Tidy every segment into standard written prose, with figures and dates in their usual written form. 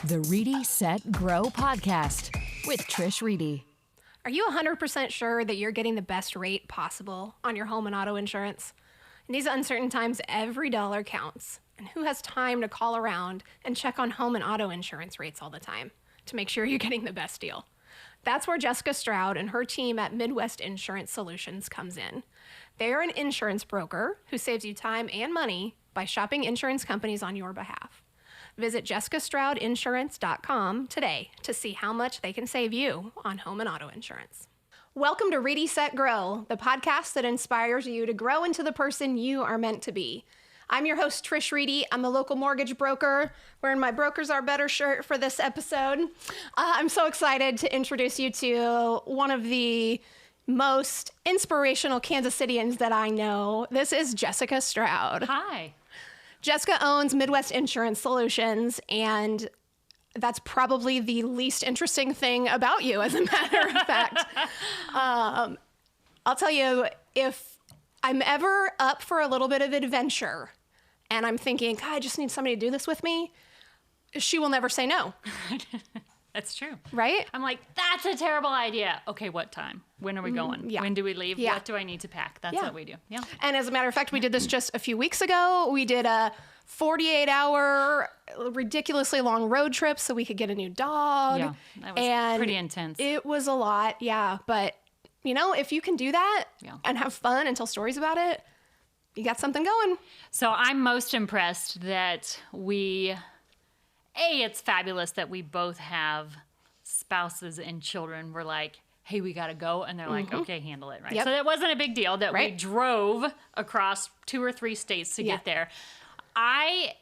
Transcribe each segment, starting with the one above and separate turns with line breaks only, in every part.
The Reedy, Set, Grow podcast with Trish Reedy.
Are you 100% sure that you're getting the best rate possible on your home and auto insurance? In these uncertain times, every dollar counts. And who has time to call around and check on home and auto insurance rates all the time to make sure you're getting the best deal? That's where Jessica Stroud and her team at Midwest Insurance Solutions comes in. They are an insurance broker who saves you time and money by shopping insurance companies on your behalf. Visit jessicastroudinsurance.com today to see how much they can save you on home and auto insurance. Welcome to Reedy, Set, Grow, the podcast that inspires you to grow into the person you are meant to be. I'm your host, Trish Reedy. I'm a local mortgage broker, wearing my Brokers Are Better shirt for this episode. I'm so excited to introduce you to one of the most inspirational Kansas Cityans that I know. This is Jessica Stroud.
Hi.
Jessica owns Midwest Insurance Solutions, and that's probably the least interesting thing about you, as a matter of fact. I'll tell you, if I'm ever up for a little bit of adventure and I'm thinking, God, I just need somebody to do this with me, she will never say no.
That's true.
Right?
I'm like, that's a terrible idea. Okay, what time? When are we going?
Yeah.
When do we leave?
Yeah.
What do I need to pack? That's
Yeah.
what we do. Yeah.
And as a matter of fact, we did this just a few weeks ago. We did a 48-hour, ridiculously long road trip so we could get a new dog.
Yeah, that was pretty intense.
It was a lot, yeah. But, you know, if you can do that and have fun and tell stories about it, you got something going.
So I'm most impressed that it's fabulous that we both have spouses and children. We're like, hey, we got to go. And they're like, okay, handle it. Right.
Yep.
So that wasn't a big deal that we
Right.
drove across 2 or 3 states to get there. I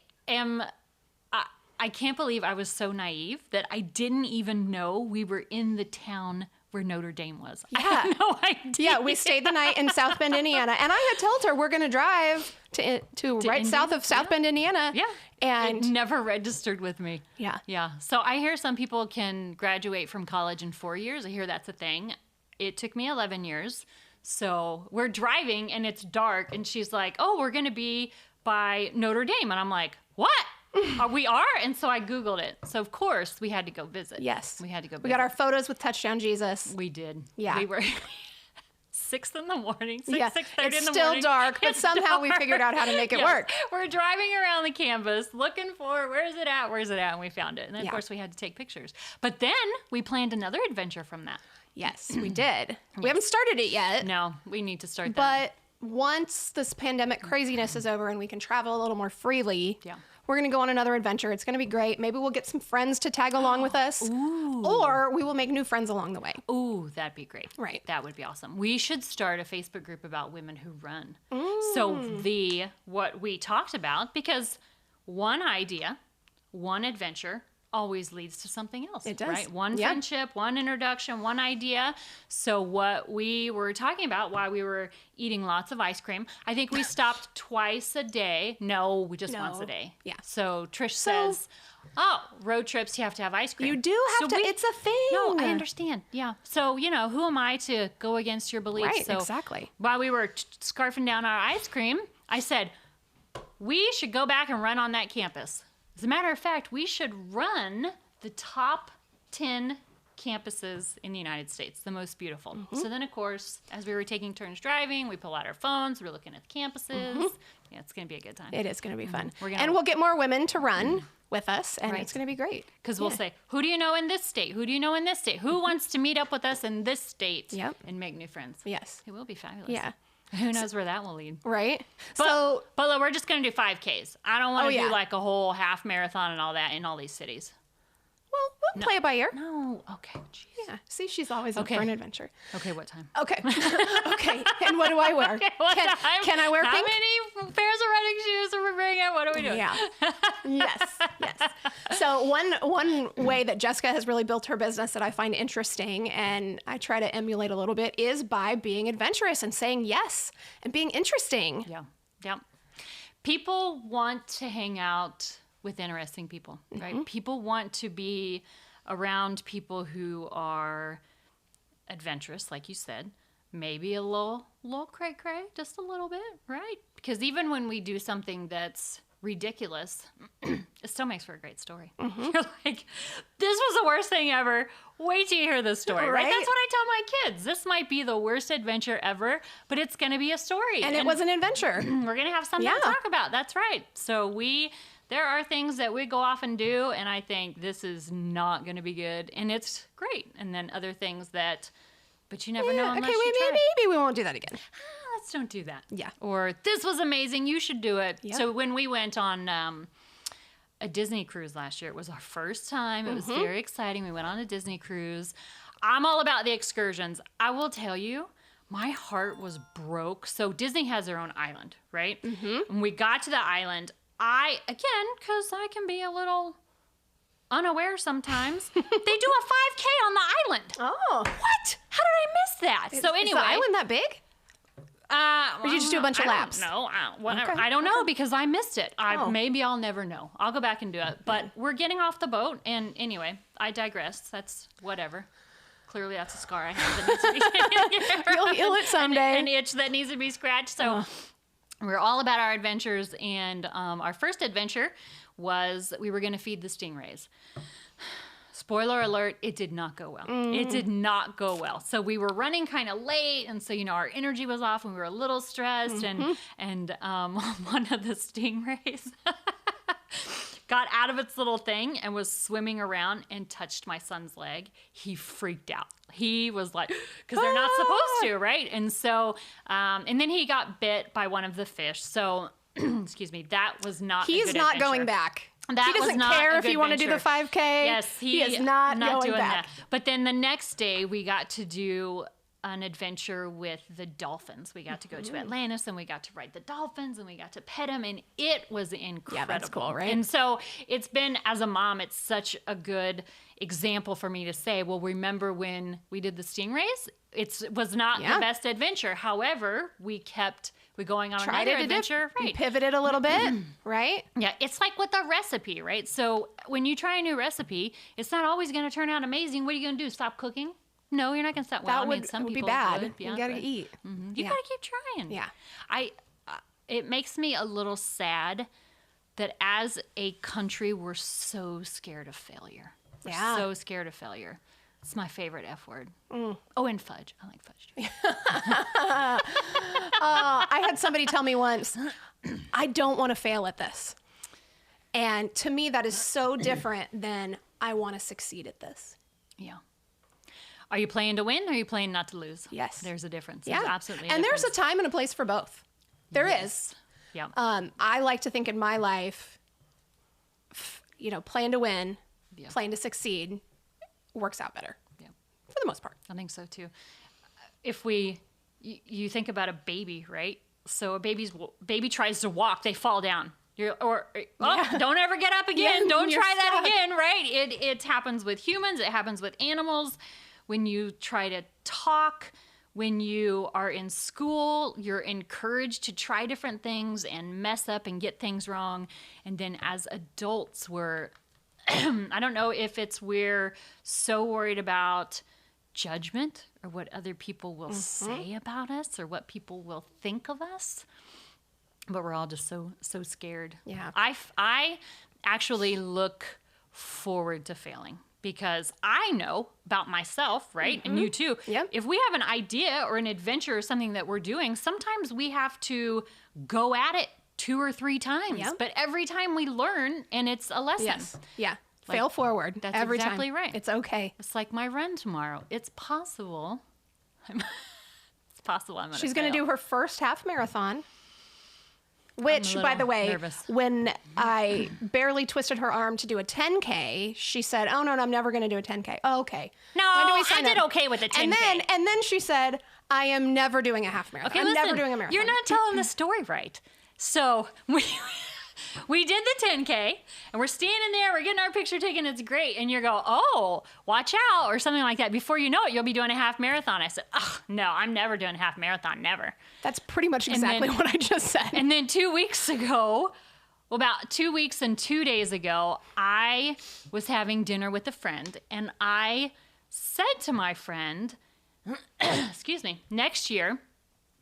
can't believe I was so naive that I didn't even know we were in the town where Notre Dame was.
Yeah.
I had no idea.
Yeah, we stayed the night in South Bend, Indiana. And I had told her we're going to drive to right
Indiana?
south of South Bend, Indiana.
Yeah.
And
it never registered with me.
Yeah.
Yeah. So I hear some people can graduate from college in 4 years. I hear that's a thing. It took me 11 years. So we're driving and it's dark and she's like, oh, we're going to be by Notre Dame. And I'm like, what? We are? And so I Googled it. So of course we had to go visit.
yes.
We had to go visit.
We got our photos with Touchdown Jesus.
We did.
Yeah.
We were 6 in the morning, 6:30
Yeah,
in the
it's
morning.
still dark, but
It's
somehow we
dark.
figured out how to make it
Yes.
work.
We're driving around the campus looking for where's it at, and we found it. And then,
Yeah.
of course, we had to take pictures. But then we planned another adventure from that.
Yes, we did. We haven't started it yet.
No, we need to start that.
But once this pandemic craziness is over and we can travel a little more freely, we're going to go on another adventure. It's going to be great. Maybe we'll get some friends to tag along with us. Or we will make new friends along the way.
Ooh, that'd be great.
Right.
That would be awesome. We should start a Facebook group about women who run. So what we talked about, because one idea, one adventure always leads to something else.
It does.
Right? One
Yep.
friendship, one introduction, one idea. So what we were talking about while we were eating lots of ice cream, I think we stopped twice a day. No, we just once a day.
Yeah.
So Trish says, oh, road trips, you have to have ice cream.
You do have to. It's a thing.
No, I understand. Yeah. So, who am I to go against your beliefs?
Right,
so
exactly.
While we were scarfing down our ice cream, I said, we should go back and run on that campus. As a matter of fact, we should run the top 10 campuses in the United States, the most beautiful. So then, of course, as we were taking turns driving, we pull out our phones, we're looking at the campuses. Yeah, it's going to be a good time.
It is going to be fun.
We'll
get more women to run with us, and it's going to be great.
Because we'll say, who do you know in this state? Who do you know in this state? Who wants to meet up with us in this state and make new friends?
Yes.
It will be fabulous.
Yeah.
Who knows where that will lead?
Right?
But look, we're just going to do 5Ks. I don't want to do
yeah.
like a whole half marathon and all that in all these cities.
Well, we'll play it by ear.
No. Okay. Jeez.
Yeah. See, she's always up for an adventure.
Okay, what time?
Okay. Okay. And what do I wear?
Okay, what time?
Can I wear
How
pink?
many pairs of running shoes are we bringing? What are we doing?
Yeah. Yes. So one way that Jessica has really built her business that I find interesting and I try to emulate a little bit is by being adventurous and saying yes and being interesting.
Yeah. People want to hang out with interesting people, right? People want to be around people who are adventurous, like you said, maybe a little cray-cray, just a little bit, right? Because even when we do something that's ridiculous, it still makes for a great story. You're like, this was the worst thing ever. Wait till you hear this story, right? That's what I tell my kids. This might be the worst adventure ever, but it's going to be a story.
And it was an adventure.
We're going to have something to talk about. That's right. So there are things that we go off and do, and I think this is not going to be good, and it's great. And then other things but you never know unless you try.
Maybe we won't do that again.
Let's don't do that.
Yeah.
Or this was amazing. You should do it.
Yeah.
So when we went on a Disney cruise last year, it was our first time. It was very exciting. We went on a Disney cruise. I'm all about the excursions. I will tell you, my heart was broke. So Disney has their own island, right? When we got to the island, because I can be a little unaware sometimes, they do a 5K on the island.
Oh.
What? How did I miss that? So anyway.
Is the island that big? Or did you just do a bunch of laps?
No,
Okay.
I don't know because I missed it. Maybe I'll never know. I'll go back and do it. But we're getting off the boat, and anyway, I digress. That's whatever. Clearly, that's a scar I have that needs to be.
You'll heal it someday.
An itch that needs to be scratched. So we're all about our adventures, and our first adventure was we were going to feed the stingrays. Spoiler alert, it did not go well. It did not go well. So we were running kind of late, and so, our energy was off, and we were a little stressed, and one of the stingrays got out of its little thing and was swimming around and touched my son's leg. He freaked out. He was like, because they're not supposed to, right? And so, and then he got bit by one of the fish. So, excuse me, that was not
He's
a good
not
adventure.
going back.
That
he doesn't
was not
care
a
if
good
you want to do the
venture.
5K.
Yes,
he is not going
doing
back.
that. But then the next day, we got to do an adventure with the dolphins. We got to go to Atlantis, and we got to ride the dolphins, and we got to pet them, and it was incredible.
Yeah, that's cool, right?
And so it's been, as a mom, it's such a good example for me to say, well, remember when we did the stingrays? It was not the best adventure. However, we kept going on another adventure.
Right. Pivoted a little bit, right?
Yeah, it's like with a recipe, right? So when you try a new recipe, it's not always going to turn out amazing. What are you going to do? Stop cooking? No, you're not going to stop. Well,
That would,
some
would be
people
bad.
would,
You got to eat.
You got to keep trying.
Yeah.
It makes me a little sad that as a country, we're so scared of failure. We're so scared of failure. It's my favorite F word. Oh, and fudge. I like fudge too.
I had somebody tell me once, I don't want to fail at this. And to me, that is so different than I want to succeed at this.
Yeah. Are you playing to win or are you playing not to lose?
Yes.
There's a difference.
Yeah.
There's absolutely a
and
difference.
there's a time and a place for both. There is.
Yeah.
I like to think in my life, playing to win, playing to succeed works out better.
Yeah.
For the most part.
I think so too. If you think about a baby, right? So a baby tries to walk, they fall down. Don't ever get up again.
Yeah,
Don't
you're
try that
stuck.
again, right? It happens with humans. It happens with animals. When you try to talk, when you are in school, you're encouraged to try different things and mess up and get things wrong. And then as adults, I don't know if we're so worried about judgment or what other people will say about us or what people will think of us, but we're all just so scared.
Yeah.
I actually look forward to failing because I know about myself, right? And you too.
Yep.
If we have an idea or an adventure or something that we're doing, sometimes we have to go at it 2 or 3 times.
Yep.
But every time we learn, and it's a lesson.
Yes. Yeah. Fail forward.
That's
every
exactly
time.
right.
It's okay.
It's like my run tomorrow. It's possible. It's possible I'm going to
She's going to do her first half marathon. Which, by the way,
nervous.
when I barely twisted her arm to do a 10K, she said, "Oh no, I'm never going to do a 10K." Oh, okay.
No,
When do we
I
sign
did
up?
okay with a 10K.
And then she said, "I am never doing a half marathon.
Okay,
I'm
listen,
never doing a marathon."
You're not telling the story right. So we did the 10K, and we're standing there, we're getting our picture taken, it's great, and you go, "Oh, watch out," or something like that. Before you know it, you'll be doing a half marathon. I said, "Oh, no, I'm never doing a half marathon, never."
That's pretty much exactly what I just said.
And then 2 weeks ago, about 2 weeks and 2 days ago, I was having dinner with a friend, and I said to my friend, excuse me, next year,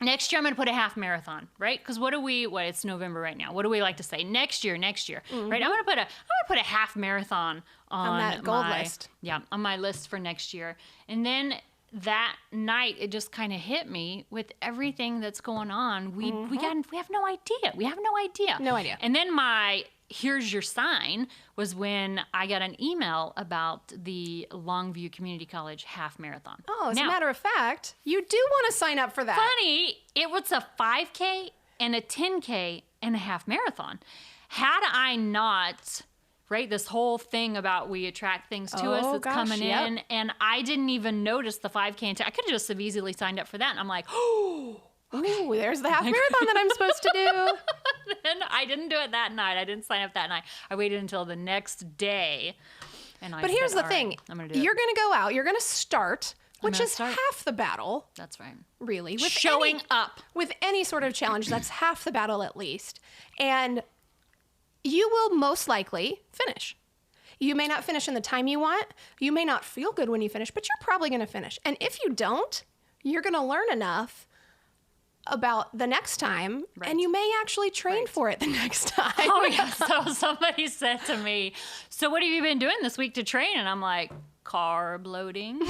Next year, I'm going to put a half marathon, right? Because it's November right now. What do we like to say? Next year, right? I'm going to put a half marathon on
that goal list.
Yeah, on my list for next year. And then that night, it just kind of hit me with everything that's going on. We have no idea. We have no idea.
No idea.
And then here's your sign was when I got an email about the Longview Community College half marathon.
Oh, as a matter of fact, you do want to sign up for that.
Funny, it was a 5K and a 10K and a half marathon. Had I not, right, this whole thing about we attract things to us that's coming in, and I didn't even notice the 5K and 10. I could have just have easily signed up for that, and I'm like, oh,
ooh, there's the half marathon that I'm supposed to do.
Then I didn't do it that night. I didn't sign up that night. I waited until the next day.
But here's the thing.
I'm going to do it.
You're going to go out. You're going to start, which is half the battle.
That's right.
Really.
With showing up.
With any sort of challenge, that's half the battle at least. And you will most likely finish. You may not finish in the time you want. You may not feel good when you finish, but you're probably going to finish. And if you don't, you're going to learn enough about the next time, and you may actually train for it the next time.
Oh, yeah. So somebody said to me, so what have you been doing this week to train? And I'm like, carb loading.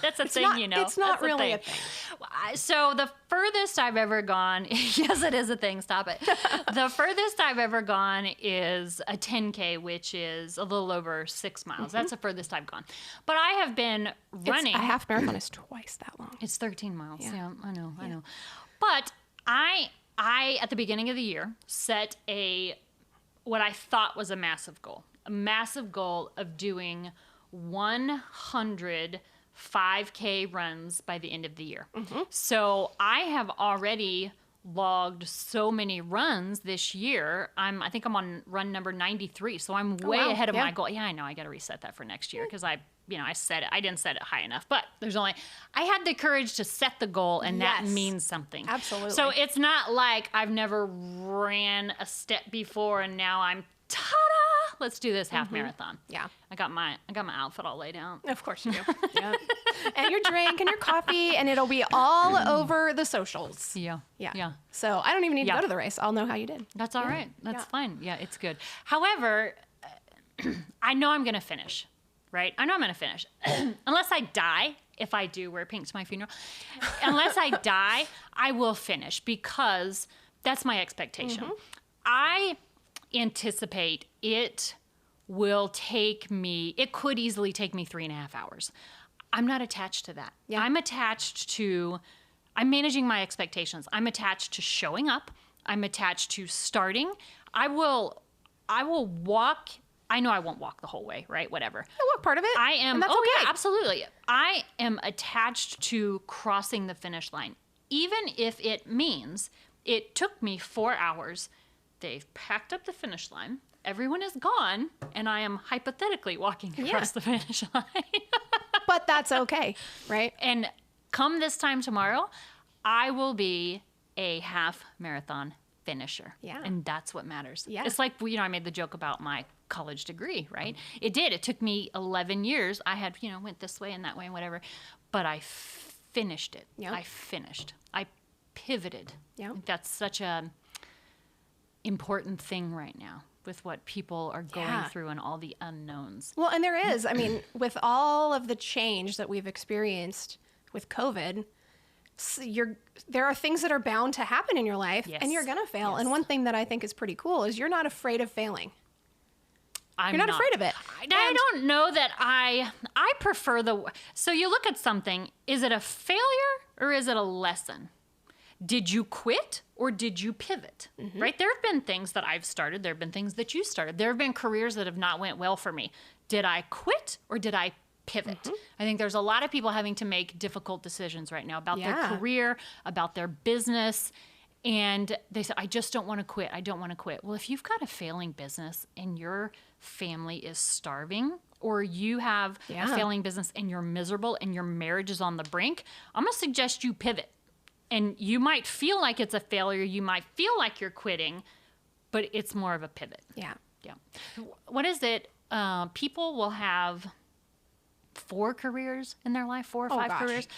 That's a thing, you know.
It's not really a thing.
So the furthest I've ever gone, yes, it is a thing. Stop it. The furthest I've ever gone is a 10K, which is a little over 6 miles. That's the furthest I've gone. But I have been running.
A half marathon is twice that long.
It's 13 miles. Yeah, I know. But I at the beginning of the year set what I thought was a massive goal of doing 100 5K runs by the end of the year. So I have already logged so many runs this year. I think I'm on run number 93. So I'm way ahead of my goal. Yeah, I know. I got to reset that for next year because I set it. I didn't set it high enough, but I had the courage to set the goal, and that means something.
Absolutely.
So it's not like I've never ran a step before and now I'm ta-da! Let's do this half marathon.
Yeah.
I got my outfit all laid out.
Of course you do. Yeah. And your drink and your coffee, and it'll be all over the socials.
Yeah.
So I don't even need to go to the race. I'll know how you did.
That's all right. That's fine. Yeah, it's good. However, I know I'm going to finish, right? I know I'm going to finish. Unless I die, if I do wear pink to my funeral. Unless I die, I will finish because that's my expectation. I anticipate it could easily take me 3.5 hours. I'm not attached to that. Yeah. I'm managing my expectations. I'm attached to showing up. I'm attached to starting. I will walk. I know I won't walk the whole way, right? Whatever.
I'll walk part of it.
I am.
And that's
okay.
Yeah,
absolutely. I am attached to crossing the finish line, even if it means it took me 4 hours. They've packed up the finish line. Everyone is gone, and I am hypothetically walking across the finish line.
But that's okay, right?
And come this time tomorrow, I will be a half marathon finisher.
Yeah.
And that's what matters.
Yeah.
It's like, I made the joke about my college degree, right? It did. It took me 11 years. I had, went this way and that way and whatever, but I finished it.
Yeah.
I finished. I pivoted.
Yeah.
That's such a important thing right now with what people are going through and all the unknowns.
Well, and there is, with all of the change that we've experienced with COVID, there are things that are bound to happen in your life, and you're going to fail. Yes. And one thing that I think is pretty cool is you're not afraid of failing. You're not afraid of it.
I don't know that I prefer so you look at something, is it a failure or is it a lesson? Did you quit or did you pivot? Right? There have been things that I've started. There have been things that you started. There have been careers that have not went well for me. Did I quit or did I pivot? I think there's a lot of people having to make difficult decisions right now about their career, about their business. And they say, I just don't want to quit. I don't want to quit. Well, if you've got a failing business and your family is starving, or you have a failing business and you're miserable and your marriage is on the brink, I'm going to suggest you pivot. And you might feel like it's a failure. You might feel like you're quitting, but it's more of a pivot.
Yeah.
What is it? People will have 4 careers in their life, 4 or 5
gosh.
careers.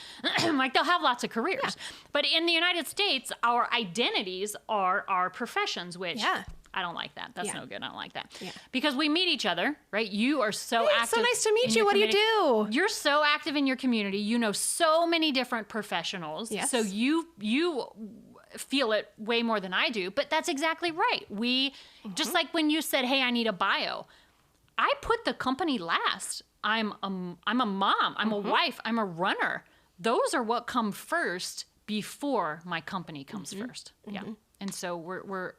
Like they'll have lots of careers. But in the United States, our identities are our professions, which I don't like that. That's no good. I don't like that. Yeah. Because we meet each other, right? You are so active.
So nice to meet you. What do you do?
You're so active in your community. You know so many different professionals.
Yes.
So you feel it way more than I do. But that's exactly right. We, just like when you said, hey, I need a bio, I put the company last. I'm a mom. I'm a wife. I'm a runner. Those are what come first before my company comes first. Yeah. And so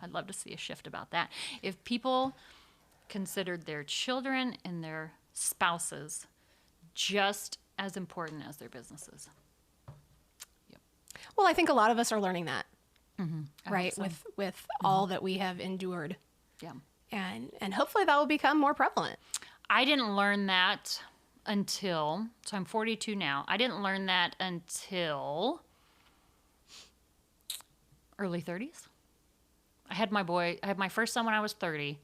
I'd love to see a shift about that. If people considered their children and their spouses just as important as their businesses. Yep.
Well, I think a lot of us are learning that, right?
So.
With all that we have endured.
Yeah.
And hopefully that will become more prevalent.
I didn't learn that until, so I'm 42 now. I didn't learn that until early 30s. I had my first son when I was 30,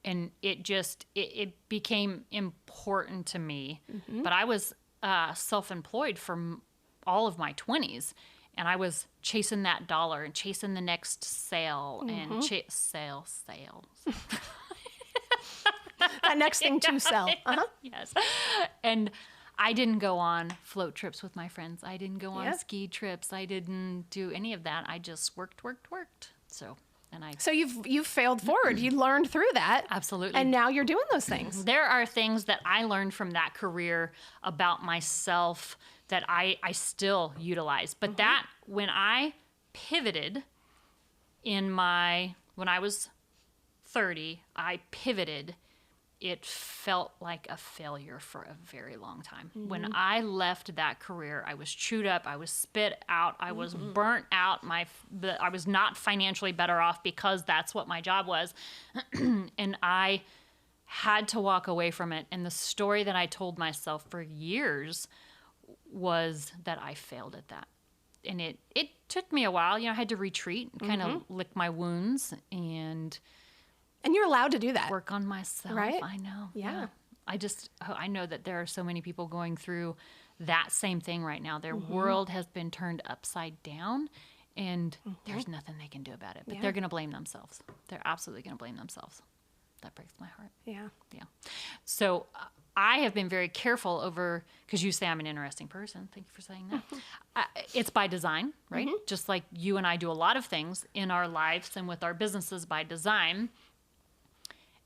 and it became important to me. But I was self-employed for all of my 20s, and I was chasing that dollar and chasing the next sale and sales.
That next thing to sell.
Yes. And I didn't go on float trips with my friends. I didn't go on ski trips. I didn't do any of that. I just worked. So
you've failed forward. You learned through that.
Absolutely.
And now you're doing those things.
There are things that I learned from that career about myself that I still utilize. But that, when I pivoted when I was 30, I pivoted. It felt like a failure for a very long time. When I left that career, I was chewed up, I was spit out, I was burnt out. I was not financially better off because that's what my job was. And I had to walk away from it. And the story that I told myself for years was that I failed at that. And it took me a while. I had to retreat and kind of lick my wounds and
you're allowed to do that.
Work on myself.
Right?
I know.
Yeah.
I know that there are so many people going through that same thing right now. Their world has been turned upside down, and there's nothing they can do about it. But they're going to blame themselves. They're absolutely going to blame themselves. That breaks my heart.
Yeah.
Yeah. So I have been very careful over, because you say I'm an interesting person. Thank you for saying that. It's by design, right? Just like you and I do a lot of things in our lives and with our businesses by design.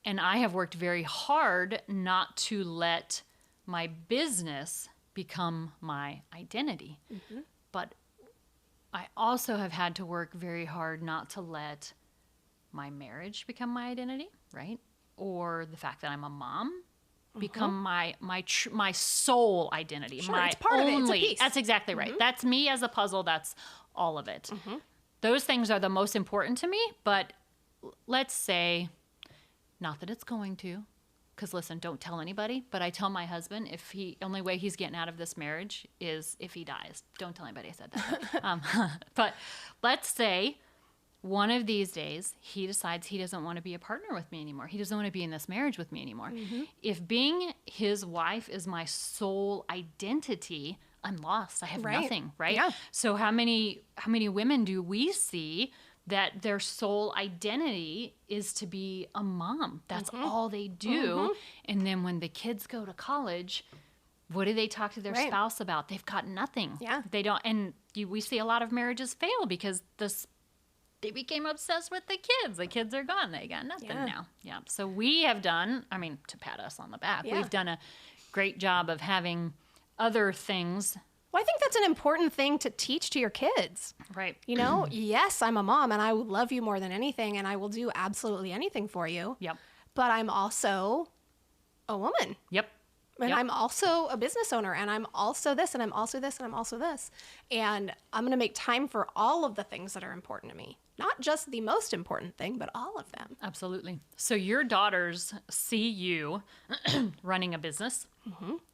And I have worked very hard not to let my business become my identity. But I also have had to work very hard not to let my marriage become my identity, right? Or the fact that I'm a mom become my sole identity.
Sure,
my
it's part
only,
of it. It's a piece.
That's exactly right. That's me as a puzzle. That's all of it. Those things are the most important to me. But let's say, not that it's going to, because listen, don't tell anybody, but I tell my husband only way he's getting out of this marriage is if he dies. Don't tell anybody I said that. But let's say one of these days he decides he doesn't want to be a partner with me anymore. He doesn't want to be in this marriage with me anymore. If being his wife is my sole identity, I'm lost. I have nothing, right?
Yeah.
So how many women do we see that their sole identity is to be a mom? That's all they do. And then when the kids go to college, what do they talk to their spouse about? They've got nothing.
Yeah.
They don't. And we see a lot of marriages fail because they became obsessed with the kids. The kids are gone. They got nothing now. Yeah. So we have done, to pat us on the back, we've done a great job of having other things.
Well, I think that's an important thing to teach to your kids.
Right.
Yes, I'm a mom and I love you more than anything and I will do absolutely anything for you.
Yep.
But I'm also a woman.
Yep.
And I'm also a business owner and I'm also this and I'm also this and I'm also this. And I'm going to make time for all of the things that are important to me. Not just the most important thing, but all of them.
Absolutely. So your daughters see you running a business.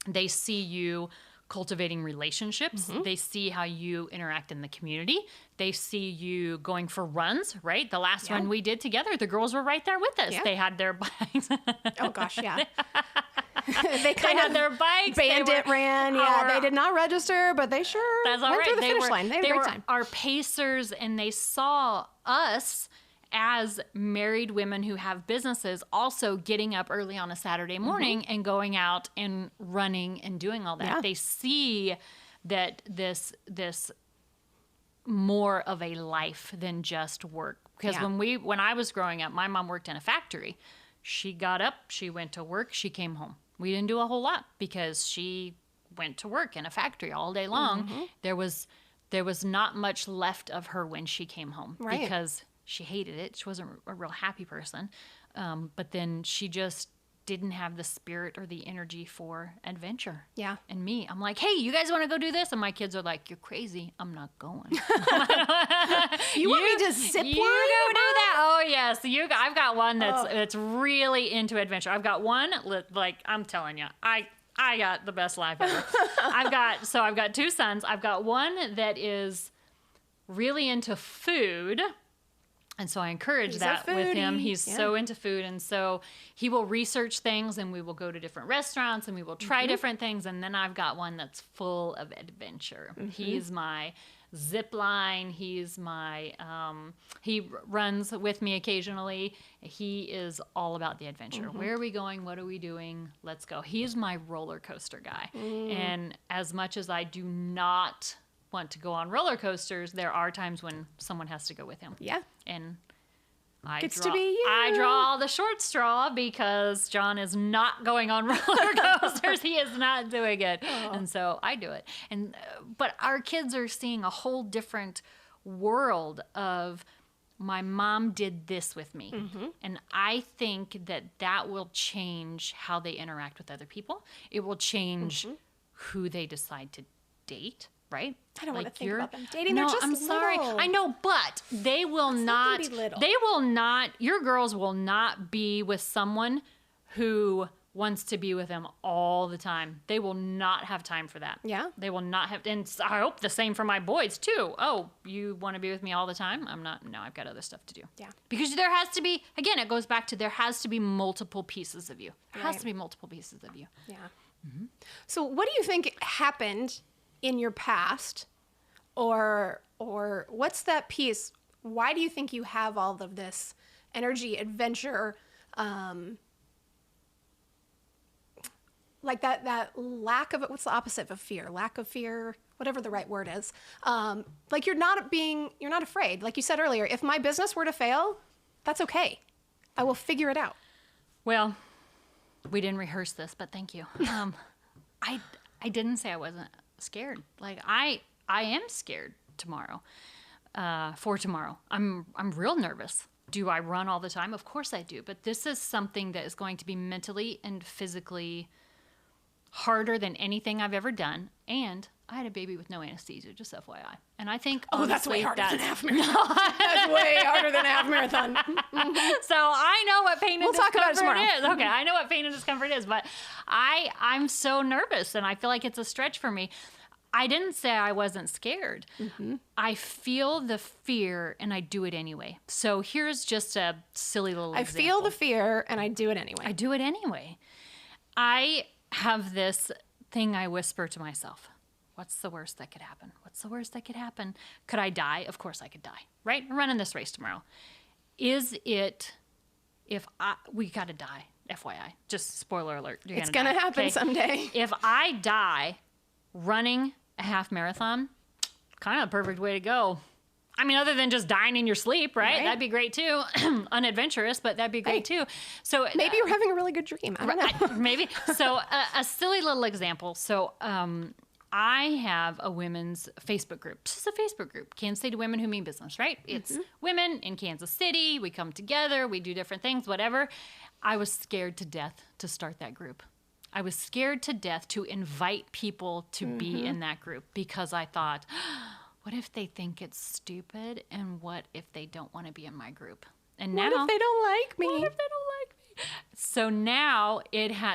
They see you cultivating relationships. They see how you interact in the community. They see you going for runs, right? The last run we did together, the girls were right there with us. They had their bikes.
Oh gosh, yeah. They kind
had
of
their bikes.
bandit ran. Yeah, they did not register, but they sure
That's all
went
right.
through the finish line. They had a great
were
time.
our pacers, and they saw us as married women who have businesses also getting up early on a Saturday morning and going out and running and doing all that.
Yeah.
They see that this more of a life than just work. Because when I was growing up, my mom worked in a factory. She got up, she went to work, she came home. We didn't do a whole lot because she went to work in a factory all day long. There was not much left of her when she came home because she hated it. She wasn't a real happy person. But then she just didn't have the spirit or the energy for adventure.
Yeah.
And me, I'm like, hey, you guys want to go do this? And my kids are like, you're crazy. I'm not going.
You want me to zip line?
You go do that. Oh, yes. I've got one that's really into adventure. I've got one, like, I'm telling you, I got the best life ever. I've got two sons. I've got one that is really into food. And so I encourage that with him. He's so into food. And so he will research things, and we will go to different restaurants, and we will try different things. And then I've got one that's full of adventure. He's my zip line. He's my, he runs with me occasionally. He is all about the adventure. Where are we going? What are we doing? Let's go. He's my roller coaster guy. And as much as I do not want to go on roller coasters, there are times when someone has to go with him.
Yeah.
And I
Gets
draw,
to be you.
I draw the short straw because John is not going on roller coasters. He is not doing it. And so I do it. And but our kids are seeing a whole different world of my mom did this with me. And I think that will change how they interact with other people. It will change who they decide to date. Right?
I don't want to think
you're-
about them dating.
No,
They're just
I'm sorry.
little.
I know, but they will not.
Let them be little.
They will not. Your girls will not be with someone who wants to be with them all the time. They will not have time for that.
Yeah.
They will not have. And I hope the same for my boys too. Oh, you want to be with me all the time? I'm not. No, I've got other stuff to do.
Yeah.
Because there has to be. Again, it goes back to there has to be multiple pieces of you. There has
Right.
to be multiple pieces of you.
Yeah. So what do you think happened in your past, or what's that piece? Why do you think you have all of this energy, adventure, like that lack of it? What's the opposite of fear? Lack of fear, whatever the right word is. Like you're not afraid. Like you said earlier, if my business were to fail, that's okay. I will figure it out.
Well, we didn't rehearse this, but thank you. I didn't say I wasn't scared. Like I am scared tomorrow. For tomorrow. I'm real nervous. Do I run all the time? Of course I do. But this is something that is going to be mentally and physically harder than anything I've ever done. And I had a baby with no anesthesia, just FYI. And I think
That's way
honestly,
harder than a half marathon. That's way harder than a half marathon.
So I know what pain and
We'll talk about it
discomfort
tomorrow.
is. Okay, I know what pain and discomfort is, but I'm so nervous, and I feel like it's a stretch for me. I didn't say I wasn't scared. I feel the fear, and I do it anyway. So here's just a silly little
I
example.
feel the fear and I do it anyway.
I do it anyway. I have this thing I whisper to myself. What's the worst that could happen? What's the worst that could happen? Could I die? Of course I could die, right? I'm running this race tomorrow. Is it, we gotta die, FYI. Just spoiler alert.
It's going to happen someday.
If I die running a half marathon, kind of a perfect way to go. I mean, other than just dying in your sleep, right? That'd be great too. Unadventurous, but that'd be great too. So
Maybe you're having a really good dream. I don't know.
maybe. So a silly little example. So I have a women's Facebook group. Just a Facebook group, Kansas City Women Who Mean Business, right? It's women in Kansas City. We come together. We do different things, whatever. I was scared to death to start that group. I was scared to death to invite people to be in that group because I thought, what if they think it's stupid? And what if they don't want to be in my group? And now,
What if they don't like me?
what if they don't like me? So now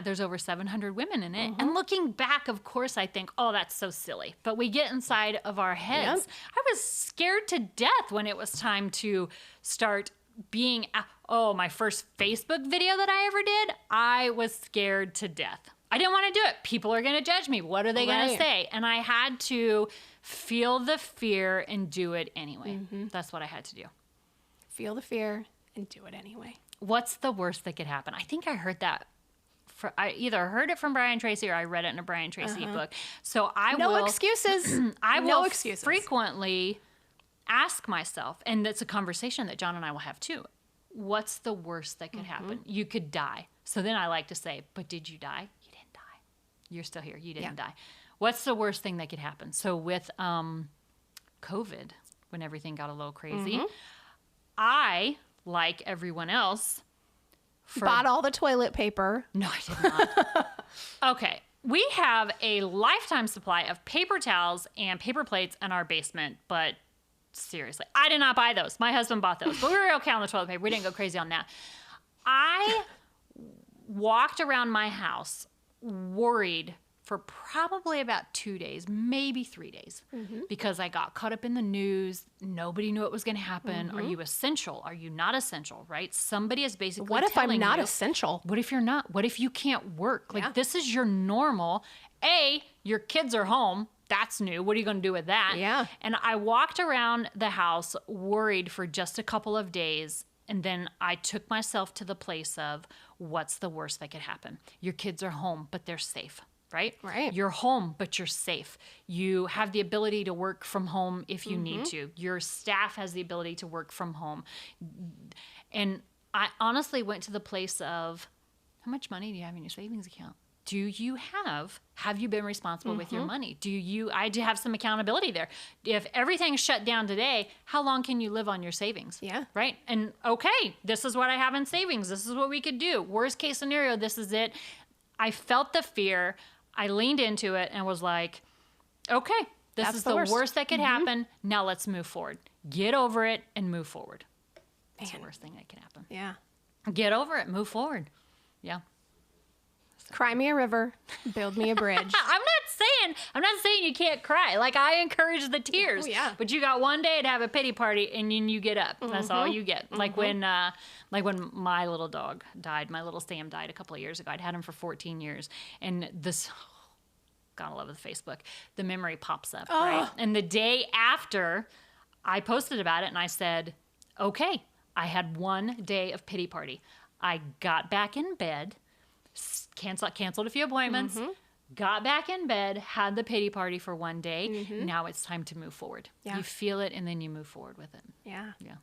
there's over 700 women in it. And looking back, of course, I think, oh, that's so silly. But we get inside of our heads.
Yep.
I was scared to death when it was time to start being, my first Facebook video that I ever did, I was scared to death. I didn't want to do it. People are going to judge me. What are they going to say? And I had to feel the fear and do it anyway. That's what I had to do.
Feel the fear and do it anyway.
What's the worst that could happen? I think I heard that. I either heard it from Brian Tracy or I read it in a Brian Tracy book. So
No excuses.
I
No
will
excuses.
frequently ask myself, and it's a conversation that John and I will have too. What's the worst that could happen? You could die. So then I like to say, but did you die? You didn't die. You're still here. You didn't die. What's the worst thing that could happen? So with COVID, when everything got a little crazy, I, like everyone else,
Bought all the toilet paper.
No, I did not. Okay. We have a lifetime supply of paper towels and paper plates in our basement, but seriously, I did not buy those. My husband bought those, but we were okay on the toilet paper. We didn't go crazy on that. I walked around my house worried for probably about 2 days, maybe 3 days, because I got caught up in the news. Nobody knew what was going to happen. Are you essential? Are you not essential? Right? Somebody is basically
What if I'm
telling
not
you,
essential?
What if you're not? What if you can't work? Like, this is your normal. Your kids are home. That's new. What are you going to do with that?
Yeah.
And I walked around the house worried for just a couple of days. And then I took myself to the place of what's the worst that could happen? Your kids are home, but they're safe. Right?
Right.
You're home, but you're safe. You have the ability to work from home if you need to. Your staff has the ability to work from home. And I honestly went to the place of, how much money do you have in your savings account? Do you have you been responsible with your money? I do have some accountability there. If everything's shut down today, how long can you live on your savings?
Yeah.
Right? And okay, this is what I have in savings. This is what we could do. Worst case scenario, this is it. I felt the fear. I leaned into it and was like, okay, this is the worst that could happen. Now let's move forward. Get over it and move forward. That's the worst thing that can happen.
Yeah.
Get over it. Move forward. Yeah.
Cry me a river, build me a bridge.
I'm not saying you can't cry. Like, I encourage the tears.
Oh, yeah.
But you got one day to have a pity party and then you get up. That's all you get. Like when my little dog died, my little Sam died a couple of years ago. I'd had him for 14 years. And this, gotta love the Facebook, the memory pops up, right? And the day after, I posted about it and I said, okay, I had one day of pity party. I got back in bed, canceled a few appointments, got back in bed, had the pity party for one day. Now it's time to move forward.
Yeah.
You feel it and then you move forward with it.
Yeah.
Yeah.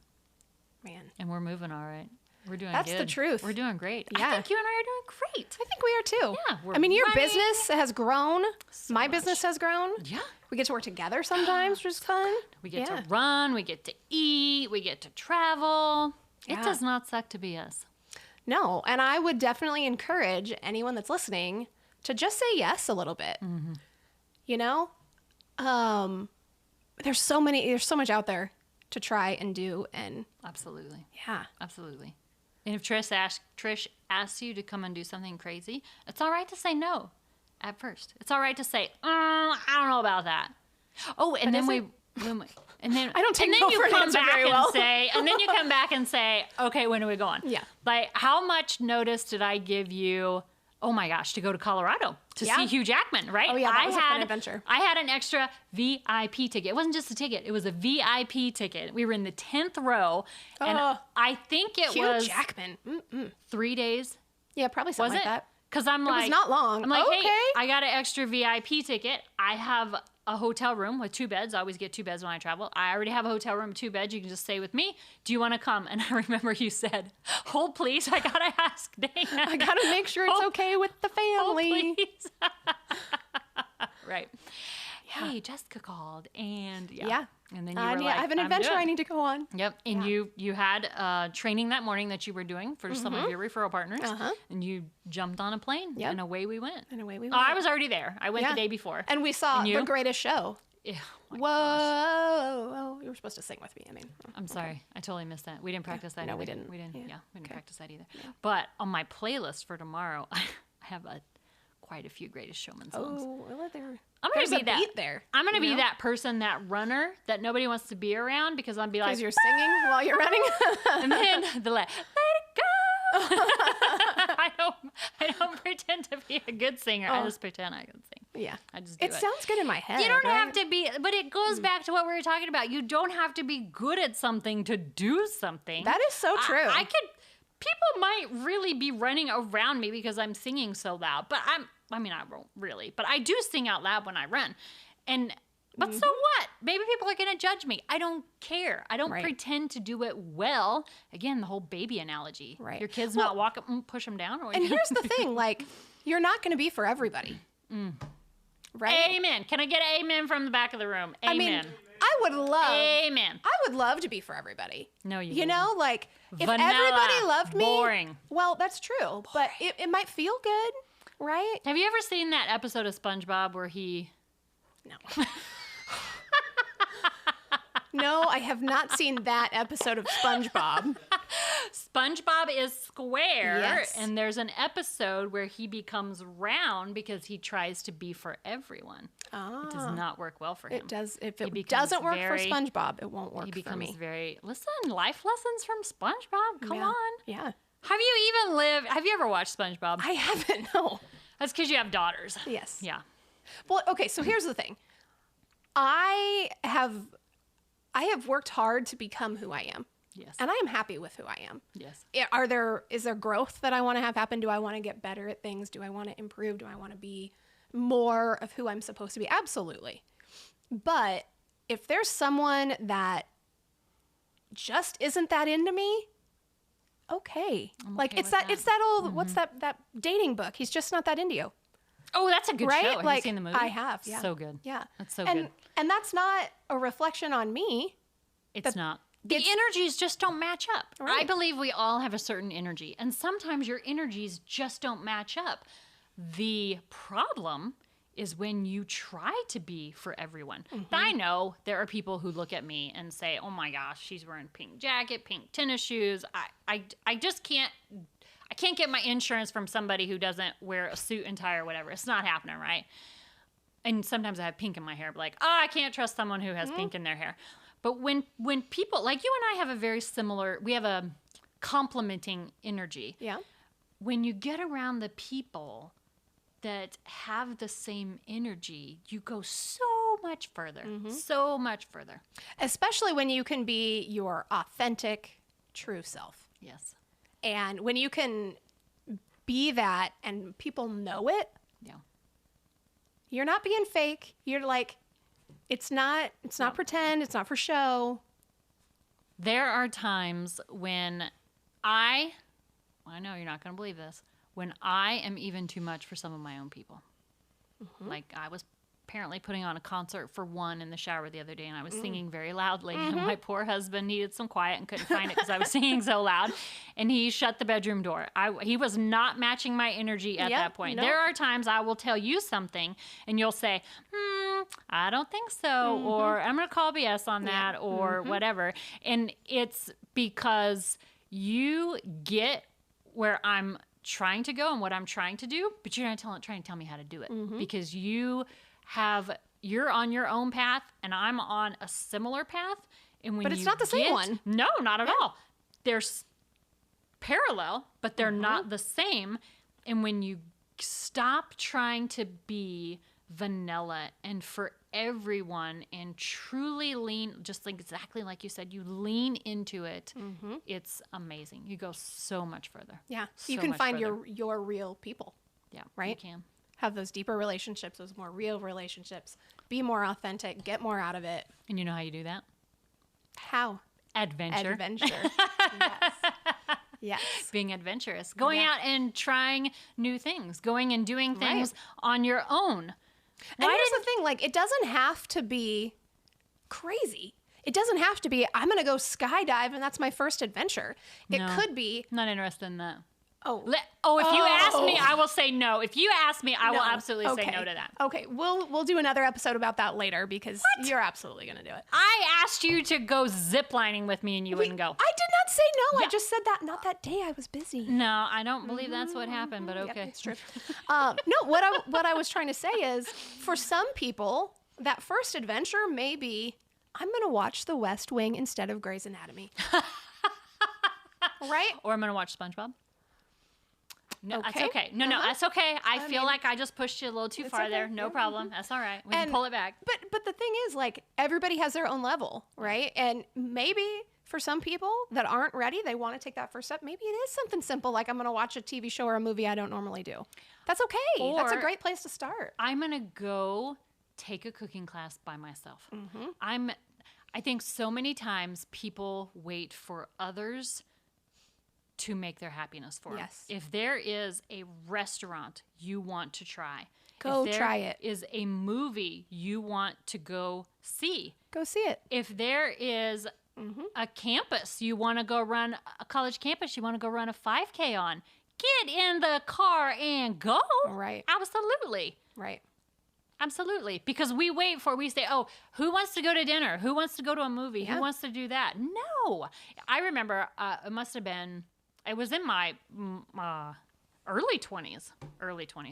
Man.
And we're moving all right. We're doing
That's
good.
the truth.
We're doing great.
Yeah.
I think you and I are doing great.
I think we are too.
Yeah, we're
I mean, your
running.
business has grown. My
much.
business has grown.
Yeah.
We get to work together sometimes, which is fun.
We get to run, we get to eat, we get to travel.
Yeah.
It does not suck to be us.
No, and I would definitely encourage anyone that's listening to just say yes a little bit. You know, there's so much out there to try and do, and
Absolutely.
yeah,
Absolutely. And if Trish asks you to come and do something crazy, it's all right to say no at first. It's all right to say, I don't know about that. Oh, and then and then
I don't take
and then
no
you
for an
come
answer
back
very
and
well.
say, and then you come back and say, okay, when are we going?
Yeah.
Like, how much notice did I give you? Oh my gosh, to go to Colorado to see Hugh Jackman, right?
Oh yeah, that was a fun adventure.
I had an extra VIP ticket. It wasn't just a ticket; it was a VIP ticket. We were in the 10th row, and I think it
Hugh
was
Jackman.
3 days.
Yeah, probably something
Was
like
it?
that.
Because I'm like,
was not long.
I'm like,
Okay.
hey, I got an extra VIP ticket. I have a hotel room with 2 beds. I always get 2 beds when I travel. I already have a hotel room with 2 beds. You can just stay with me. Do you want to come? And I remember you said, hold please. I got to ask Dana.
I gotta make sure it's okay with the family.
Please. Right. Hey, Jessica called. And
Yeah.
And then you were like,
I have an
I'm
adventure
good.
I need to go on.
Yep. And you had training that morning that you were doing for some of your referral partners. And you jumped on a plane and away we went.
And away we
Oh,
went.
I was already there. I went
Yeah.
the day before.
And we saw
And you?
The Greatest Show.
Yeah. Oh my
Whoa.
gosh.
You were supposed to sing with me. I mean,
I'm sorry. I totally missed that. We didn't practice that
No,
either.
we didn't.
We didn't.
Yeah.
Yeah, we didn't
Okay.
practice that either. But on my playlist for tomorrow, I have quite a few Greatest Showman songs.
oh, well, there.
I'm
There's
gonna
a
be that.
beat there.
I'm gonna
you
be
know?
that person, that runner that nobody wants to be around because I'll be like,
Because you're singing while you're running.
and then let it go. I don't pretend to be a good singer. I just pretend I can sing.
Yeah.
I just do
it sounds good in my head.
You don't
right?
have to be, but it goes back to what we were talking about. You don't have to be good at something to do something.
That is so true.
People might really be running around me because I'm singing so loud, but I won't really, but I do sing out loud when I run. But so what? Maybe people are going to judge me. I don't care. I don't pretend to do it well. Again, the whole baby analogy.
Right.
Your kid's not walk up and push them down.
And here's the thing, like, you're not going to be for everybody. Right?
Amen. Can I get an amen from the back of the room? Amen.
I mean, I would love to be for everybody.
No, you
You know, like, if
Vanilla,
everybody loved me.
boring.
Well, that's true. But it might feel good, right?
Have you ever seen that episode of SpongeBob where he...
No. No, I have not seen that episode of SpongeBob.
SpongeBob is square,
Yes.
and there's an episode where he becomes round because he tries to be for everyone. It does not work well for him.
It does. If it
becomes
doesn't work for SpongeBob, it won't work
He
for
becomes
me.
listen, life lessons from SpongeBob. Come
Yeah.
on.
Yeah.
Have you ever watched SpongeBob?
I haven't, no.
That's because you have daughters.
Yes.
Yeah.
Well, okay, so here's the thing. I have worked hard to become who I am.
Yes.
And I am happy with who I am.
Yes.
Is there growth that I want to have happen? Do I want to get better at things? Do I want to improve? Do I want to be more of who I'm supposed to be? Absolutely. But if there's someone that just isn't that into me, okay. Like
okay
it's
with
that it's that old what's that dating book? He's just not that into you.
Oh, that's a good
Right?
show. Have
Like,
you seen the movie?
I have, yeah.
So good.
Yeah.
That's so
and,
good.
And that's not a reflection on me.
It's not. The energies just don't match up.
Right.
I believe we all have a certain energy, and sometimes your energies just don't match up. The problem is when you try to be for everyone. I know there are people who look at me and say, oh my gosh, she's wearing pink jacket, pink tennis shoes. I just can't, I can't get my insurance from somebody who doesn't wear a suit and tie or whatever. It's not happening, right? And sometimes I have pink in my hair, but like, oh, I can't trust someone who has pink in their hair. But when people, like you and I have a very similar, we have a complementing energy.
Yeah.
When you get around the people that have the same energy, you go so much further, so much further.
Especially when you can be your authentic, true self.
Yes.
And when you can be that and people know it,
Yeah.
you're not being fake. You're like, it's not pretend, it's not for show.
There are times when I know you're not going to believe this, when I am even too much for some of my own people. Like I was apparently putting on a concert for one in the shower the other day, and I was singing very loudly, and my poor husband needed some quiet and couldn't find it because I was singing so loud, and he shut the bedroom door. He was not matching my energy at that point.
no.
There are times I will tell you something, and you'll say, I don't think so, or I'm going to call BS on that, or whatever. And it's because you get where I'm trying to go and what I'm trying to do, but you're not trying to tell me how to do it because you're on your own path and I'm on a similar path. And when
But it's not the same one.
No, not at all. They're parallel, but they're not the same. And when you stop trying to be vanilla and for everyone and truly lean, just exactly like you said, you lean into it, it's amazing. You go so much further.
Yeah.
So
You can
much
find
further.
your real people.
Yeah,
right?
You can.
Have those deeper relationships, those more real relationships. Be more authentic, get more out of it.
And you know how you do that?
How?
Adventure.
Adventure. Yes. Yes.
Being adventurous. Going out and trying new things. Going and doing things on your own.
And here's the thing, like, it doesn't have to be crazy. It doesn't have to be, I'm going to go skydive and that's my first adventure. It
No.
could be,
I'm not interested in that.
if
If you ask me, I will say no. If you ask me, I will absolutely say no to that.
Okay, we'll do another episode about that later because you're absolutely going to do it.
I asked you to go ziplining with me and you wouldn't go.
I did not say no.
Yeah.
I just said that not that day. I was busy.
No, I don't believe that's what happened, but okay.
Yep, it's true. No, what I was trying to say is, for some people, that first adventure may be, I'm going to watch The West Wing instead of Grey's Anatomy. Right?
Or I'm going to watch SpongeBob. No,
Okay.
that's okay. No, that's okay. I feel like I just pushed you a little too far
okay.
there. No
Yeah.
problem. That's all right. We can pull it back.
But the thing is, like, everybody has their own level, right? And maybe for some people that aren't ready, they want to take that first step. Maybe it is something simple, like I'm going to watch a TV show or a movie I don't normally do. That's okay. That's a
Or-
great place to start.
I'm going to go take a cooking class by myself. I think so many times people wait for others to make their happiness for them.
Yes.
If there is a restaurant you want to try,
Go
if there
try it.
is a movie you want to go see,
Go see it.
if there is a campus you want to go run, a college campus you want to go run a 5K on, get in the car and go.
Right.
Absolutely.
Right.
Absolutely. Because we say, oh, who wants to go to dinner? Who wants to go to a movie?
Yeah.
Who wants to do that? No. I remember it was in my early 20s.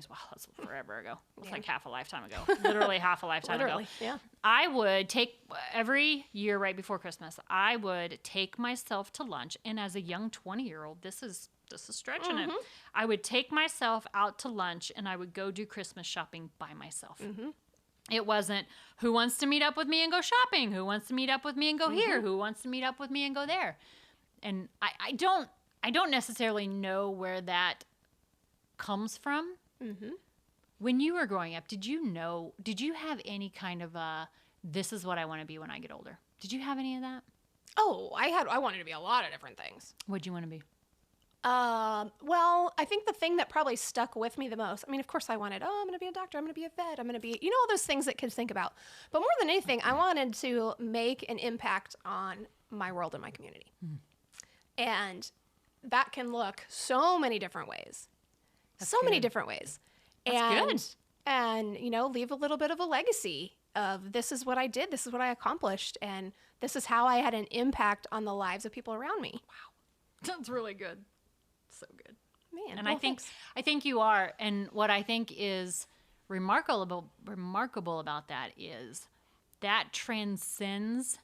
Wow, that's forever ago. It's like half a lifetime ago. Literally half a lifetime ago.
Yeah.
I would take, every year right before Christmas, I would take myself to lunch. And as a young 20-year-old, this is stretching it. I would take myself out to lunch and I would go do Christmas shopping by myself. It wasn't who wants to meet up with me and go shopping, who wants to meet up with me and go here, who wants to meet up with me and go there. And I don't necessarily know where that comes from. When you were growing up, did you have any kind of this is what I want to be when I get older? Did you have any of that?
Oh, I wanted to be a lot of different things.
What'd you want to be?
Well, I think the thing that probably stuck with me the most, I mean, of course I wanted, I'm going to be a doctor, I'm going to be a vet, I'm going to be, all those things that kids think about. But more than anything, I wanted to make an impact on my world and my community. And that can look so many different ways. Many different ways.
That's good.
And, leave a little bit of a legacy of this is what I did, this is what I accomplished, and this is how I had an impact on the lives of people around me. Wow.
That's really good. So good.
Man.
And
well,
I think you are. And what I think is remarkable about that is that transcends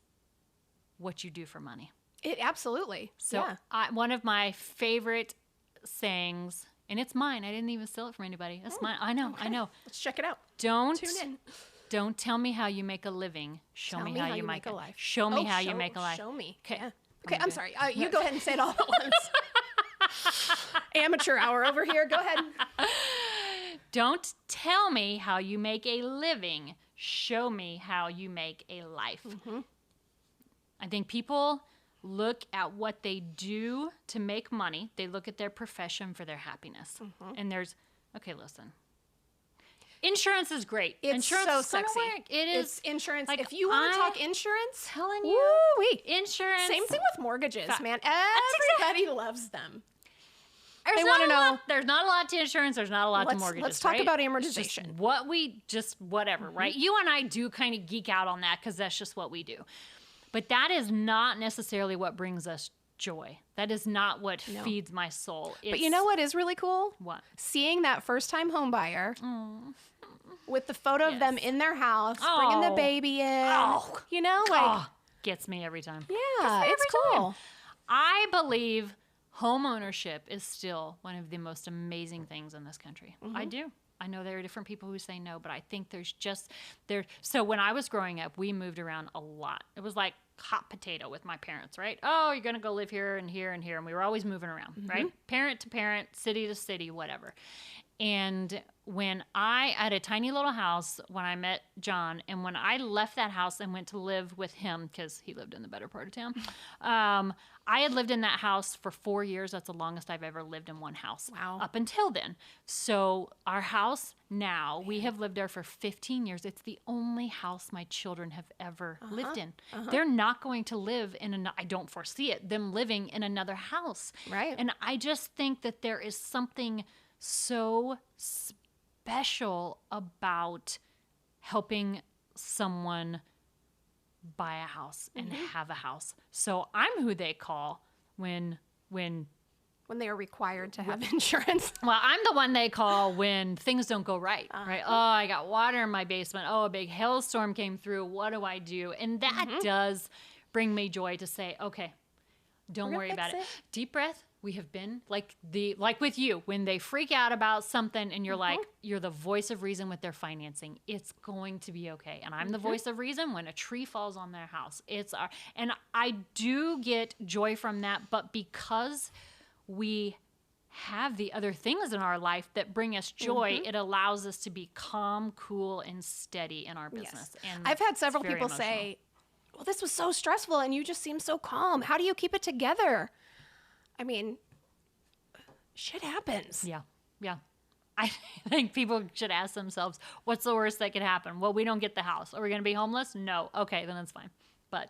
what you do for money.
It absolutely.
So
yeah.
one of my favorite sayings, and it's mine. I didn't even steal it from anybody. That's mine. I know.
Let's check it out.
Don't
Tune in.
Don't tell me how you make a living. Show me how you make a
life.
Show me how you make a life.
Show me.
Okay.
Yeah. Okay, I'm sorry. You go ahead and say it all at once. Amateur hour over here. Go ahead.
Don't tell me how you make a living. Show me how you make a life. I think people look at what they do to make money. They look at their profession for their happiness. And listen. Insurance is great.
It's
insurance
so
is gonna
sexy.
work. It is.
It's insurance.
Like,
if you want to talk insurance,
telling you,
woo-wee.
insurance.
Same thing with mortgages, man.
exactly-
Everybody loves them.
They
wanna
want to
know-
know. There's not a lot to insurance. There's not a lot to mortgages.
Let's talk
right?
about
It's
amortization.
whatever, right? You and I do kind of geek out on that because that's just what we do. But that is not necessarily what brings us joy. That is not what feeds my soul.
But you know what is really cool?
What?
Seeing that first-time home buyer with the photo of them
Yes.
in their house, bringing the
Oh.
baby in.
Oh. Gets me every time.
Yeah, it's
every time.
cool.
I believe home ownership is still one of the most amazing things in this country. I do. I know there are different people who say no, but I think so when I was growing up, we moved around a lot. It was like hot potato with my parents, right? Oh, you're going to go live here and here and here. And we were always moving around, right? Parent to parent, city to city, whatever. And when I had a tiny little house when I met John, and when I left that house and went to live with him, because he lived in the better part of town, I had lived in that house for 4 years. That's the longest I've ever lived in one house.
Wow.
Up until then. So our house now, we have lived there for 15 years. It's the only house my children have ever lived in. They're not going to live I don't foresee it, them living in another house.
Right.
And I just think that there is something so special about helping someone buy a house and have a house. So I'm who they call when
When they are required to have insurance.
well, I'm the one they call when things don't go right, right? Oh, I got water in my basement. Oh, a big hailstorm came through. What do I do? And that does bring me joy to say, okay, don't worry about it. Deep breath. We have been like with you, when they freak out about something and you're like, you're the voice of reason with their financing. It's going to be okay. And I'm the voice of reason when a tree falls on their house. And I do get joy from that, but because we have the other things in our life that bring us joy, it allows us to be calm, cool, and steady in our business.
Yes.
And
I've had several
it's very
people
emotional.
say, well, this was so stressful and you just seem so calm. How do you keep it together? I mean, shit happens.
Yeah. Yeah. I think people should ask themselves, what's the worst that could happen? Well, we don't get the house. Are we going to be homeless? No. Okay, then it's fine. But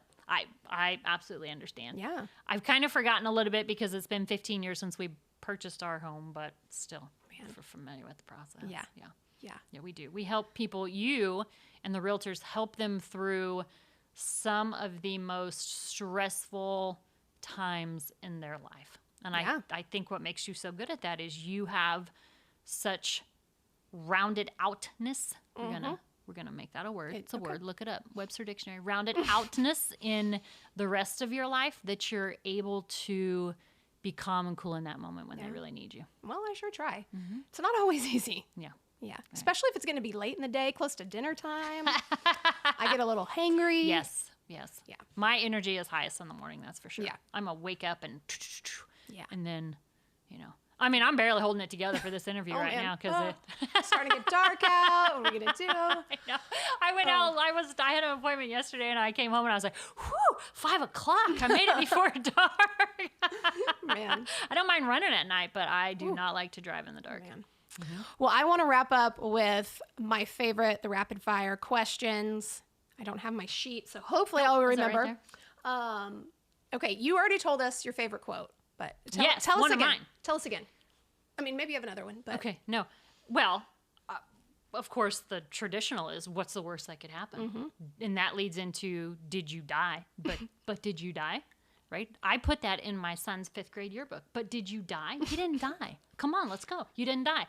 I absolutely understand.
Yeah.
I've kind of forgotten a little bit because it's been 15 years since we purchased our home, but still, we're familiar with the process.
Yeah.
Yeah.
Yeah.
Yeah, we do. We help people, you and the realtors help them through some of the most stressful times in their life. And I think what makes you so good at that is you have such rounded outness. We're gonna make that a word. It's a word. Look it up. Webster Dictionary. Rounded outness in the rest of your life that you're able to be calm and cool in that moment when they really need you.
Well, I sure try. It's not always easy.
Yeah.
Yeah. Right. Especially if it's going to be late in the day, close to dinner time. I get a little hangry.
Yes. Yes.
Yeah.
My energy is highest in the morning. That's for sure.
Yeah.
I'm a wake up and
and
then, I mean, I'm barely holding it together for this interview right
man.
now because
it's starting to get dark out. What are we going to do?
I know. I went out. I had an appointment yesterday, and I came home, and I was like, "Whew, 5 o'clock! I made it before dark."
Man,
I don't mind running at night, but I do not like to drive in the dark.
Man. Well, I want to wrap up with my favorite, the rapid fire questions. I don't have my sheet, so hopefully I'll remember.
Right
okay, you already told us your favorite quote, but tell us
one
again.
of mine.
Tell us again. I mean, maybe you have another one, but
Okay, no. Well, of course, the traditional is, what's the worst that could happen? And that leads into, did you die? But did you die? Right? I put that in my son's 5th grade yearbook. But did you die? You didn't die. Come on, let's go. You didn't die.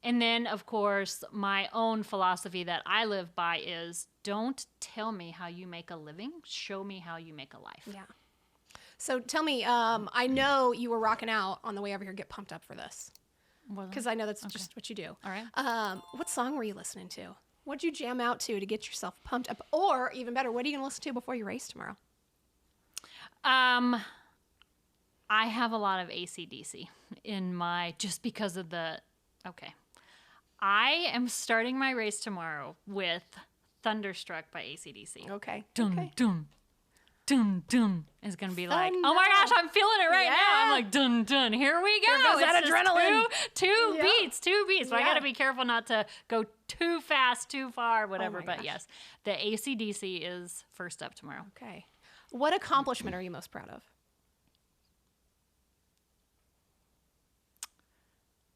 And then, of course, my own philosophy that I live by is, don't tell me how you make a living. Show me how you make a life.
Yeah. So tell me, I know you were rocking out on the way over here. Get pumped up for this. Because I know that's just what you do.
All right.
What song were you listening to? What'd you jam out to get yourself pumped up? Or even better, what are you going to listen to before you race tomorrow?
I have a lot of AC/DC in my, just because of I am starting my race tomorrow with Thunderstruck by AC/DC.
Okay.
Dun,
okay.
dun, dun, dun. It's going to be like,
Thunder.
oh my gosh, I'm feeling it right
Yeah.
now. I'm like, dun, dun, here we go.
There goes that
It's just
adrenaline.
Two
Yeah.
beats. So I
Yeah.
got to be careful not to go too fast, too far, whatever.
my
But
gosh.
yes, the AC/DC is first up tomorrow.
Okay. What accomplishment are you most proud of?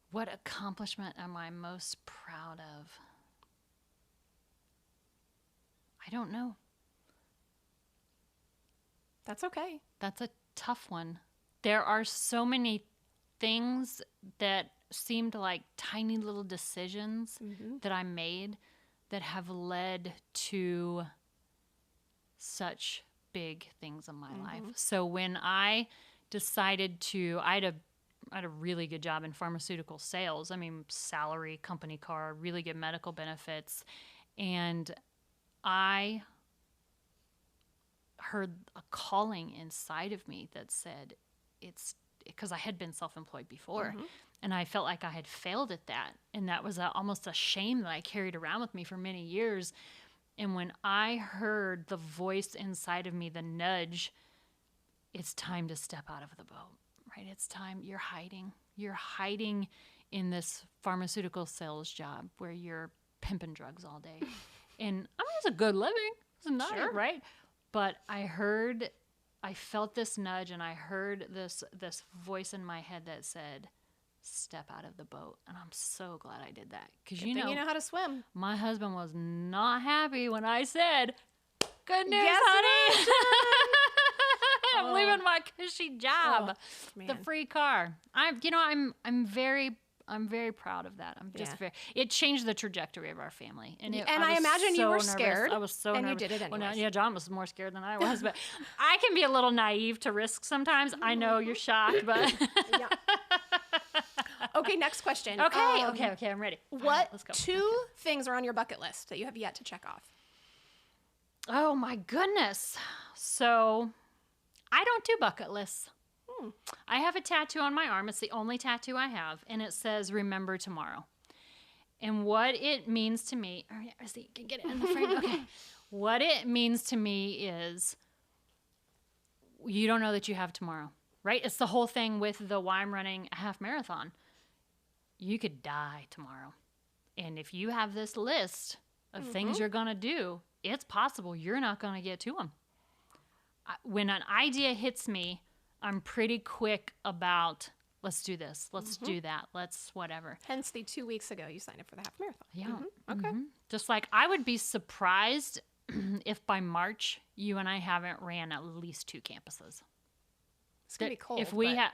What accomplishment am I most proud of? I don't know.
That's okay.
That's a tough one. There are so many things that seemed like tiny little decisions that I made that have led to such big things in my life. So when I decided I had a really good job in pharmaceutical sales. I mean, salary, company car, really good medical benefits. And I heard a calling inside of me that said, it's because I had been self-employed before and I felt like I had failed at that. And that was almost a shame that I carried around with me for many years. And when I heard the voice inside of me, the nudge, it's time to step out of the boat, right? It's time. You're hiding in this pharmaceutical sales job where you're pimping drugs all day. And I mean, it's a good living. It's nice,
Sure.
right? But I felt this nudge and I heard this voice in my head that said, step out of the boat. And I'm so glad I did that. Because
You know how to swim.
my husband was not happy when I said, good news,
Yes,
honey. I'm leaving my cushy job,
Oh,
the
man.
free car. I'm very I'm very proud of that. I'm just
Yeah.
it changed the trajectory of our family. And
I
was
imagine you
so
were
nervous.
scared,
I was so
and you
nervous.
did it
Well,
anyways.
yeah, John was more scared than I was, but I can be a little naive to risk sometimes. I know you're shocked, but
Yeah. Okay, next question.
okay, I'm ready. All
What
right, let's go.
2 things are on your bucket list that you have yet to check off?
Oh my goodness. So I don't do bucket lists. I have a tattoo on my arm. It's the only tattoo I have, and it says "Remember tomorrow." And what it means to me, see, you can get it in the frame. Okay. What it means to me is you don't know that you have tomorrow, right? It's the whole thing with the why I'm running a half marathon. You could die tomorrow. And if you have this list of things you're going to do, it's possible you're not going to get to them. When an idea hits me, I'm pretty quick about, let's do this, let's do that, let's whatever.
Hence the 2 weeks ago you signed up for the half marathon.
Yeah.
Okay.
Just like I would be surprised if by March you and I haven't ran at least 2 campuses.
It's going to be cold.
If we
but
have,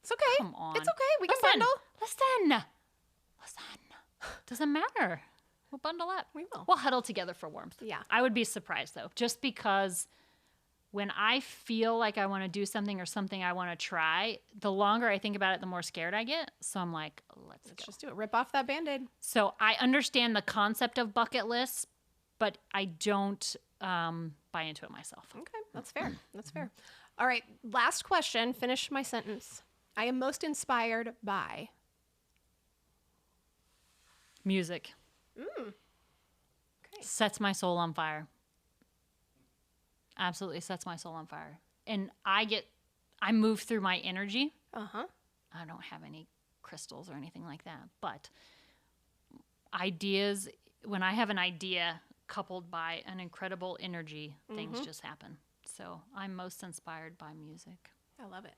It's okay.
come on.
It's okay. We can
Listen,
bundle.
Listen. Doesn't matter. We'll bundle up.
We will.
We'll huddle together for warmth.
Yeah.
I would be surprised though, just because when I feel like I want to do something or something I want to try, the longer I think about it, the more scared I get. So I'm like, let's go.
Just do it. Rip off that Band-Aid.
So I understand the concept of bucket lists, but I don't buy into it myself.
Okay. That's fair. That's fair. All right. Last question. Finish my sentence. I am most inspired by.
Music.
Okay.
Sets my soul on fire. Absolutely sets my soul on fire. And I move through my energy.
Uh-huh.
I don't have any crystals or anything like that. But ideas, when I have an idea coupled by an incredible energy, things just happen. So I'm most inspired by music.
I love it.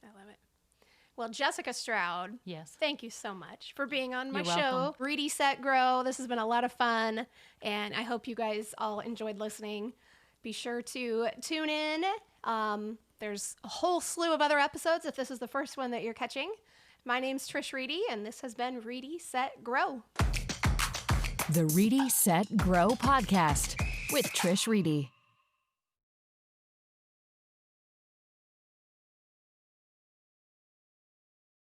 I love it. Well, Jessica Stroud,
Yes.
thank you so much for being on my
You're
show.
welcome.
Reedy, Set, Grow. This has been a lot of fun, and I hope you guys all enjoyed listening. Be sure to tune in. There's a whole slew of other episodes if this is the first one that you're catching. My name's Trish Reedy, and this has been Reedy, Set, Grow.
The Reedy, Set, Grow podcast with Trish Reedy.